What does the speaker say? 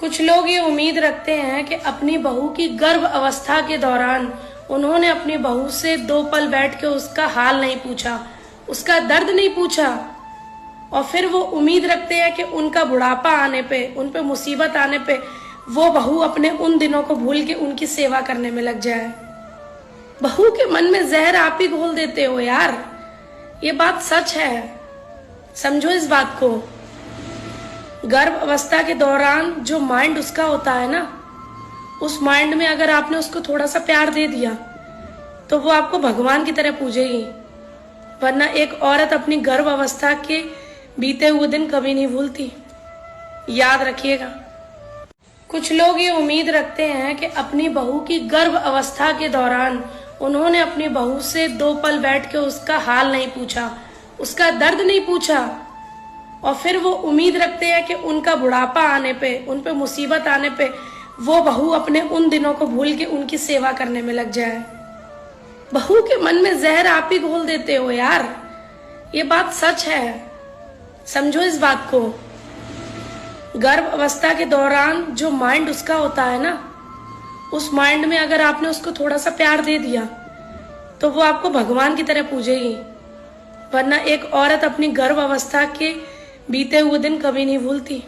कुछ लोग ये उम्मीद रखते हैं कि अपनी बहू की गर्भ अवस्था के दौरान उन्होंने अपनी बहू से 2 पल बैठ के उसका हाल नहीं पूछा, उसका दर्द नहीं पूछा, और फिर वो उम्मीद रखते हैं कि उनका बुढ़ापा आने पे, उन पे मुसीबत आने पे वो बहू अपने उन दिनों को भूल के उनकी सेवा करने में लग जाए। बहू के मन में जहर आप ही घोल देते हो यार, ये बात सच है, समझो इस बात को। गर्भ अवस्था के दौरान जो माइंड उसका होता है ना, उस माइंड में अगर आपने उसको थोड़ा सा प्यार दे दिया तो वो आपको भगवान की तरह पूजेगी, वरना एक औरत अपनी गर्भ अवस्था के बीते हुए दिन कभी नहीं भूलती, याद रखिएगा। कुछ लोग ये उम्मीद रखते हैं कि अपनी बहू की गर्भ अवस्था के दौरान उन्होंने अपनी बहू से 2 पल बैठ के उसका हाल नहीं पूछा, उसका दर्द नहीं पूछा, और फिर वो उम्मीद रखते हैं कि उनका बुढ़ापा आने पे, उन पे मुसीबत आने पे वो बहू अपने उन दिनों को भूल के उनकी सेवा करने में लग जाए। बहू के मन में जहर आप ही घोल देते हो यार, ये बात सच है, समझो इस बात को। गर्भ अवस्था के दौरान जो माइंड उसका होता है ना, उस माइंड में अगर आपने उसको थोड़ा सा प्यार दे दिया तो वो आपको भगवान की तरह पूजेगी, वरना एक औरत अपनी गर्भ अवस्था के बीते हुए दिन कभी नहीं भूलती।